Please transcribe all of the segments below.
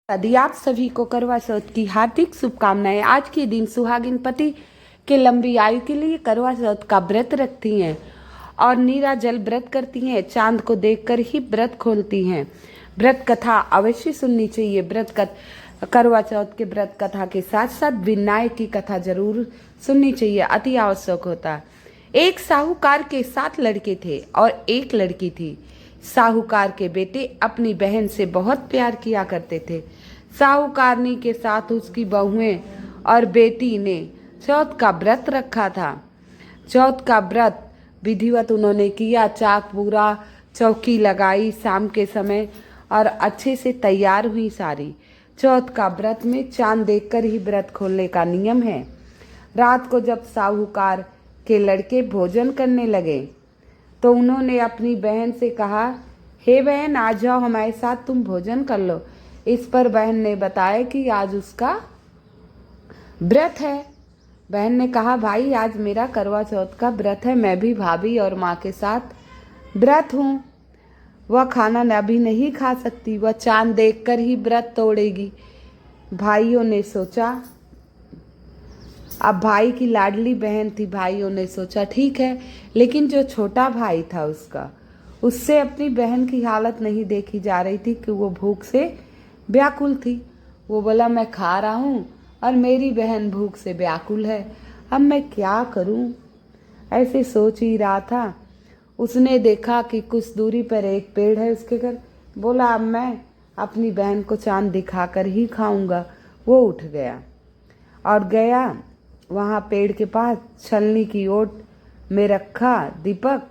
यदि आप सभी को करवा चौथ की हार्दिक शुभकामनाएं। आज के दिन सुहागिन पति के लंबी आयु के लिए करवा चौथ का व्रत रखती हैं और नीराजल व्रत करती हैं। चांद को देखकर ही व्रत खोलती हैं। व्रत कथा अवश्य सुननी चाहिए। करवा चौथ के व्रत कथा के साथ साथ विनायक की कथा जरूर सुननी चाहिए, अति आवश्यक होता है। एक साहूकार के 7 लड़के थे और एक लड़की थी। साहूकार के बेटे अपनी बहन से बहुत प्यार किया करते थे। साहूकारनी के साथ उसकी बहुएं और बेटी ने चौथ का व्रत रखा था। चौथ का व्रत विधिवत उन्होंने किया। चाक पूरा चौकी लगाई शाम के समय और अच्छे से तैयार हुई सारी। चौथ का व्रत में चांद देखकर ही व्रत खोलने का नियम है। रात को जब साहूकार के लड़के भोजन करने लगे तो उन्होंने अपनी बहन से कहा, हे बहन, आ जाओ हमारे साथ, तुम भोजन कर लो। इस पर बहन ने बताया कि आज उसका व्रत है। बहन ने कहा, भाई आज मेरा करवा चौथ का व्रत है, मैं भी भाभी और माँ के साथ व्रत हूँ। वह खाना अभी नहीं खा सकती, वह चांद देखकर ही व्रत तोड़ेगी। भाइयों ने सोचा, अब भाई की लाडली बहन थी, भाइयों ने सोचा ठीक है, लेकिन जो छोटा भाई था उससे अपनी बहन की हालत नहीं देखी जा रही थी कि वो भूख से व्याकुल थी। वो बोला, मैं खा रहा हूँ और मेरी बहन भूख से व्याकुल है, अब मैं क्या करूँ। ऐसे सोच ही रहा था, उसने देखा कि कुछ दूरी पर एक पेड़ है उसके घर। बोला, अब मैं अपनी बहन को चांद दिखाकर ही खाऊंगा। वो उठ गया और गया वहाँ पेड़ के पास। छलनी की ओट में रखा दीपक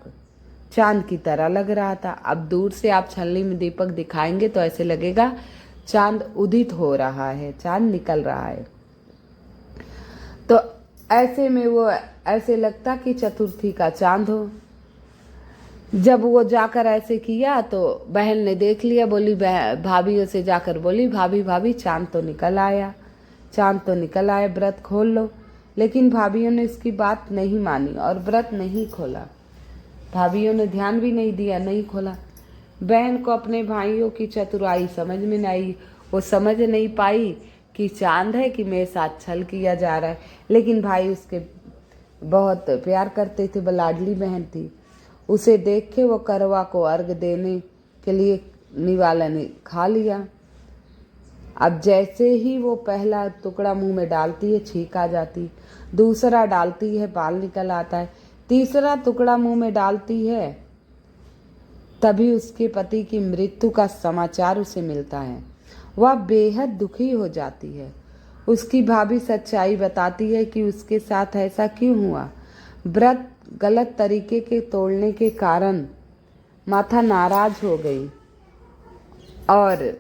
चांद की तरह लग रहा था। अब दूर से आप छलनी में दीपक दिखाएंगे तो ऐसे लगेगा चांद उदित हो रहा है, चांद निकल रहा है। तो ऐसे में वो ऐसे लगता कि चतुर्थी का चांद हो। जब वो जाकर ऐसे किया तो बहन ने देख लिया, बोली भाभीयों से जाकर बोली, भाभी भाभी चांद तो निकल आया, चांद तो निकल आया, व्रत खोल लो। लेकिन भाभीयों ने इसकी बात नहीं मानी और व्रत नहीं खोला। भाभीयों ने ध्यान भी नहीं दिया, नहीं खोला। बहन को अपने भाइयों की चतुराई समझ में नहीं आई। वो समझ नहीं पाई कि चांद है कि मेरे साथ छल किया जा रहा है। लेकिन भाई उसके बहुत प्यार करते थे, लाडली बहन थी। उसे देख के वो करवा को अर्घ देने के लिए निवाला ने खा लिया। अब जैसे ही वो पहला टुकड़ा मुंह में डालती है, छींक आ जाती, दूसरा डालती है, बाल निकल आता है, तीसरा टुकड़ा मुंह में डालती है, तभी उसके पति की मृत्यु का समाचार उसे मिलता है। वह बेहद दुखी हो जाती है। उसकी भाभी सच्चाई बताती है कि उसके साथ ऐसा क्यों हुआ। व्रत गलत तरीके के तोड़ने के कारण माता नाराज हो गई और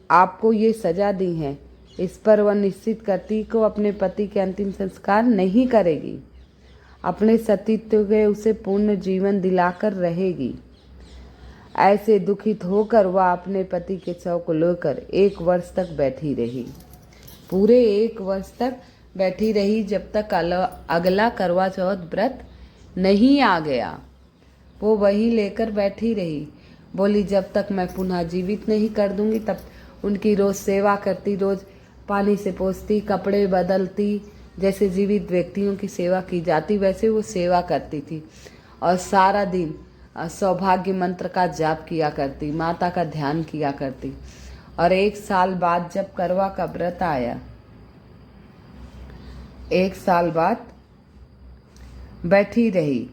आपको ये सजा दी है। इस पर वह निश्चित करती को अपने पति के अंतिम संस्कार नहीं करेगी, अपने सतीत्व के उसे पूर्ण जीवन दिलाकर रहेगी। ऐसे दुखित होकर वह अपने पति के शव को लेकर 1 वर्ष तक बैठी रही। पूरे 1 वर्ष तक बैठी रही, जब तक अगला करवा चौथ व्रत नहीं आ गया। वो वही लेकर बैठी रही। बोली, जब तक मैं पुनः जीवित नहीं कर दूंगी तब उनकी रोज सेवा करती, रोज पानी से पोंछती, कपड़े बदलती, जैसे जीवित व्यक्तियों की सेवा की जाती वैसे वो सेवा करती थी। और सारा दिन सौभाग्य मंत्र का जाप किया करती, माता का ध्यान किया करती। और 1 साल बाद जब करवा का व्रत आया, 1 साल बाद बैठी रही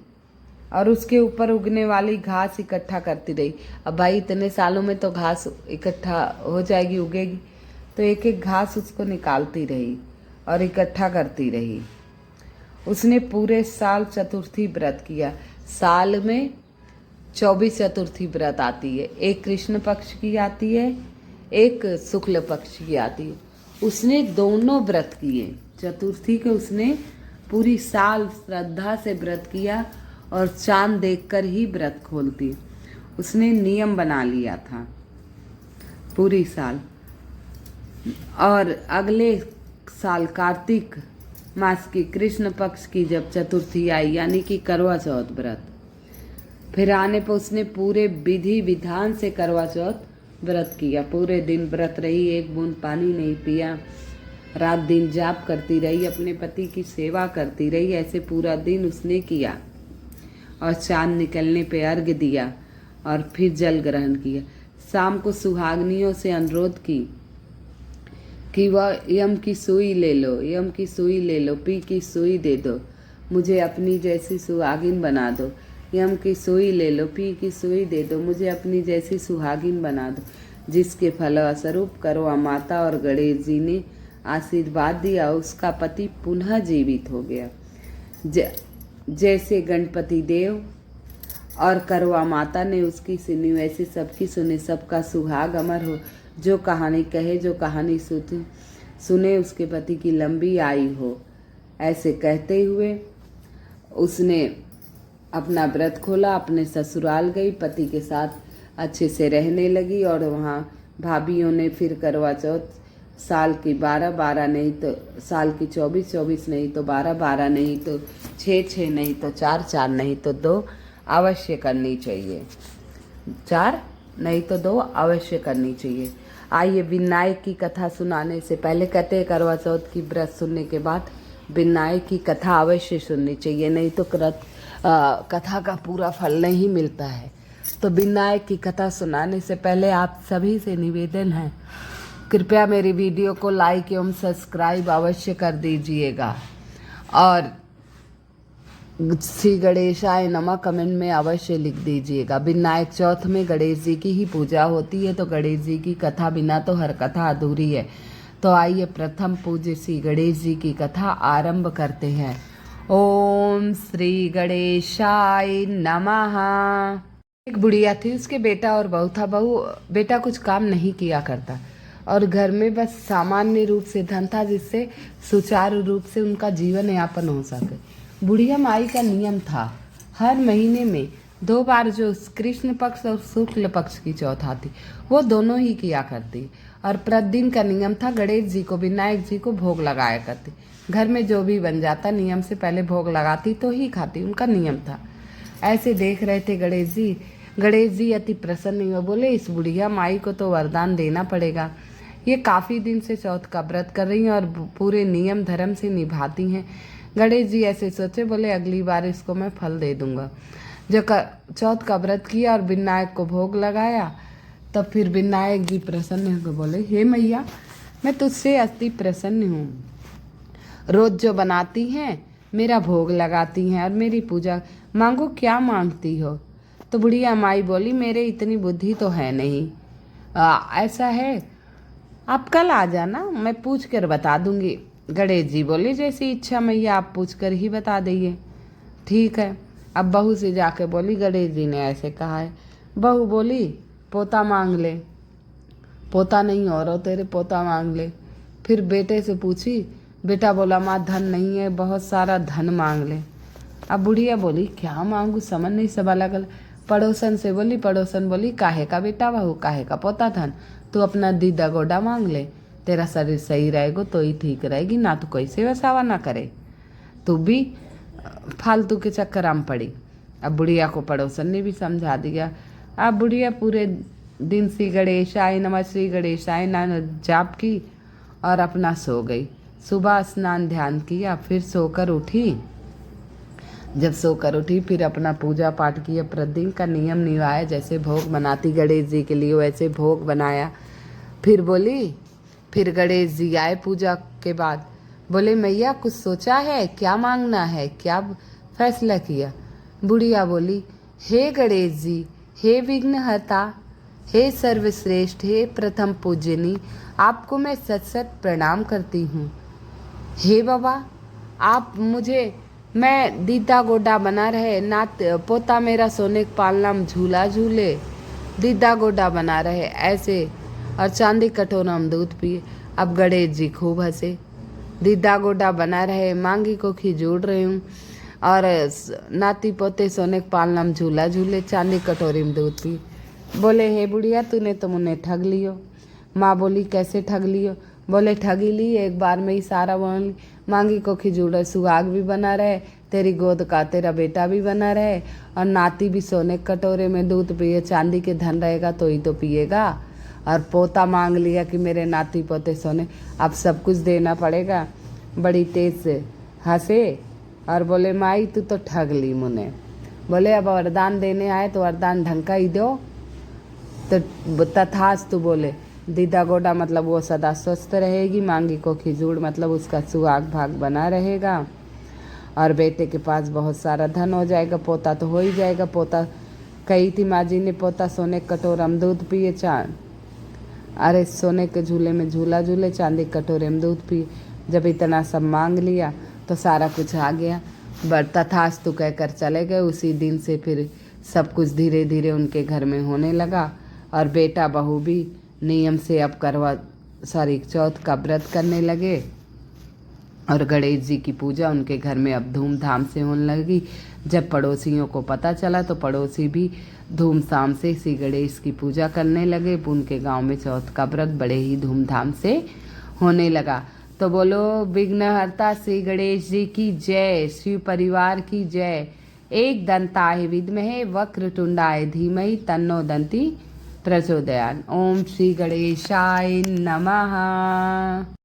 और उसके ऊपर उगने वाली घास इकट्ठा करती रही। अब भाई इतने सालों में तो घास इकट्ठा हो जाएगी, उगेगी, तो एक एक घास उसको निकालती रही और इकट्ठा करती रही। उसने पूरे साल चतुर्थी व्रत किया। साल में 24 चतुर्थी व्रत आती है, एक कृष्ण पक्ष की आती है, एक शुक्ल पक्ष की आती है। उसने दोनों व्रत किए। चतुर्थी के उसने पूरी साल श्रद्धा से व्रत किया और चांद देखकर ही व्रत खोलती। उसने नियम बना लिया था पूरी साल। और अगले साल कार्तिक मास की कृष्ण पक्ष की जब चतुर्थी आई, यानी कि करवा चौथ व्रत, फिर आने पर उसने पूरे विधि विधान से करवा चौथ व्रत किया। पूरे दिन व्रत रही, एक बूंद पानी नहीं पिया, रात दिन जाप करती रही, अपने पति की सेवा करती रही। ऐसे पूरा दिन उसने किया और चांद निकलने पे अर्घ्य दिया और फिर जल ग्रहण किया। शाम को सुहागनियों से अनुरोध की कि वह यम की सुई ले लो, यम की सुई ले लो, पी की सुई दे दो, मुझे अपनी जैसी सुहागिन बना दो। यम की सुई ले लो, पी की सुई दे दो, मुझे अपनी जैसी सुहागिन बना दो। जिसके फलस्वरूप करवा माता और गणेश जी ने आशीर्वाद दिया, उसका पति पुनः जीवित हो गया। जैसे गणपति देव और करवा माता ने उसकी सुनी, वैसे सबकी सुने, सबका सुहाग अमर हो। जो कहानी कहे, जो कहानी सुने, उसके पति की लंबी आयु हो। ऐसे कहते हुए उसने अपना व्रत खोला, अपने ससुराल गई, पति के साथ अच्छे से रहने लगी। और वहाँ भाभीयों ने फिर करवा चौथ साल की 12 नहीं तो साल की 24 नहीं तो 12 नहीं तो 6 नहीं तो 4 नहीं तो 2 अवश्य करनी चाहिए। 4 नहीं तो 2 अवश्य करनी चाहिए। आइए विनायक की कथा सुनाने से पहले कहते हैं करवा चौथ की व्रत सुनने के बाद विनायक की कथा अवश्य सुननी चाहिए, नहीं तो कथा का पूरा फल नहीं मिलता है। तो विनायक की कथा सुनाने से पहले आप सभी से निवेदन है, कृपया मेरी वीडियो को लाइक एवं सब्सक्राइब अवश्य कर दीजिएगा और श्री गणेशाय नमः कमेंट में अवश्य लिख दीजिएगा। विनायक चौथ में गणेश जी की ही पूजा होती है, तो गणेश जी की कथा बिना तो हर कथा अधूरी है। तो आइए प्रथम पूज्य श्री गणेश जी की कथा आरंभ करते हैं। ओम श्री गणेशाय नमः। एक बुढ़िया थी, उसके बेटा और बहू था। बेटा कुछ काम नहीं किया करता और घर में बस सामान्य रूप से धन था, जिससे सुचारू रूप से उनका जीवन यापन हो सके। बुढ़िया माई का नियम था, हर महीने में 2 बार जो कृष्ण पक्ष और शुक्ल पक्ष की चौथ आती, वो दोनों ही किया करती। और प्रतिदिन का नियम था, गणेश जी को, विनायक जी को भोग लगाया करती। घर में जो भी बन जाता नियम से पहले भोग लगाती तो ही खाती, उनका नियम था। ऐसे देख रहे थे गणेश जी अति प्रसन्न हुए, बोले इस बुढ़िया माई को तो वरदान देना पड़ेगा। ये काफ़ी दिन से चौथ का व्रत कर रही हैं और पूरे नियम धर्म से निभाती हैं। गणेश जी ऐसे सोचे, बोले अगली बार इसको मैं फल दे दूंगा। जो चौथ का व्रत किया और विनायक को भोग लगाया, तब फिर विनायक जी प्रसन्न होकर बोले, हे मैया, मैं तुझसे अति प्रसन्न हूँ। रोज जो बनाती हैं मेरा भोग लगाती हैं और मेरी पूजा, मांगो क्या मांगती हो। तो बुढ़िया माई बोली, मेरे इतनी बुद्धि तो है नहीं, ऐसा है आप कल आ जाना, मैं पूछ कर बता दूंगी। गणेश जी बोले, जैसी इच्छा मैया, आप पूछ कर ही बता दीजिए। ठीक है। अब बहू से जाके बोली, गणेश जी ने ऐसे कहा है। बहू बोली, पोता मांग ले। पोता नहीं हो रहा तेरे, पोता मांग ले। फिर बेटे से पूछी, बेटा बोला, माँ धन नहीं है, बहुत सारा धन मांग ले। अब बुढ़िया बोली, क्या मांगू, समझ नहीं, सब अलग अलग। पड़ोसन से बोली, पड़ोसन बोली, काहे का बेटा बहू, काहे का पोता धन, तू अपना दीदा गोडा मांग ले, तेरा शरीर सही रहेगा तो ही ठीक रहेगी, ना तो कोई सेवा सावा ना करे, तू भी फालतू के चक्कर में पड़ी। अब बुढ़िया को पड़ोसन ने भी समझा दिया। अब बुढ़िया पूरे दिन श्री गणेशाय नमः, श्री गणेशाय नमः जाप की और अपना सो गई। सुबह स्नान ध्यान किया, फिर सोकर उठी। जब सोकर उठी फिर अपना पूजा पाठ किया, प्रतिदिन का नियम निभाया। जैसे भोग बनाती गणेश जी के लिए वैसे भोग बनाया। फिर बोली, फिर गणेश जी आए पूजा के बाद, बोले मैया कुछ सोचा है, क्या मांगना है, क्या फैसला किया। बुढ़िया बोली, हे गणेश जी, हे विघ्नहर्ता, हे सर्वश्रेष्ठ, हे प्रथम पूजनी, आपको मैं सत सत प्रणाम करती हूँ। हे बाबा, आप मुझे, मैं दीदा गोडा बना रहे, नात पोता मेरा सोने के पालना में झूला झूले, दीदा गोडा बना रहे ऐसे, और चांदी कटोरा में दूध पिए। अब गणेश जी खूब हंसे, दीदा गोडा बना रहे, मांगी को खिजूड़ रही हूँ और नाती पोते सोने के पालना में झूला झूले, चांदी कटोरी में दूध पी। बोले, हे बुढ़िया, तूने तो मुझे ठग लियो। माँ बोली, कैसे ठग लियो। बोले, ठगी ली, एक बार में ही सारा बोल, मांगी को खिजूड़, सुहाग भी बना रहे, तेरी गोद का तेरा बेटा भी बना रहे और नाती भी सोने कटोरे में दूध पिए, चांदी के धन रहेगा तो ही तो पिएगा। और पोता मांग लिया कि मेरे नाती पोते सोने, अब सब कुछ देना पड़ेगा। बड़ी तेज से हंसे और बोले माई तू तो ठग ली मुने। बोले अब वरदान देने आए तो वरदान ढंग का ही दो। तो तथास्तु बोले। दीदा गोडा मतलब वो सदा स्वस्थ रहेगी, मांगी को खिजूड़ मतलब उसका सुहाग भाग बना रहेगा, और बेटे के पास बहुत सारा धन हो जाएगा, पोता तो हो ही जाएगा। पोता कही थी माँ जी ने, पोता सोने कटोरा में दूध पिए चांद, अरे सोने के झूले में झूला झूले, चांदी कटोरे में दूध पिए। जब इतना सब मांग लिया तो सारा कुछ आ गया। तथास्तु कहकर चले गए। उसी दिन से फिर सब कुछ धीरे धीरे उनके घर में होने लगा, और बेटा बहू भी नियम से अब चौथ का व्रत करने लगे, और गणेश जी की पूजा उनके घर में अब धूमधाम से होने लगी। जब पड़ोसियों को पता चला तो पड़ोसी भी धूमधाम से श्री गणेश की पूजा करने लगे। उनके गांव में चौथ का व्रत बड़े ही धूमधाम से होने लगा। तो बोलो विघ्नहर्ता श्री गणेश जी की जय, शिव परिवार की जय। एक दंताय विद्महे वक्रतुंडाय धीमहि तन्नो दंती प्रचोदयात्। ओम श्री गणेशाय नमः।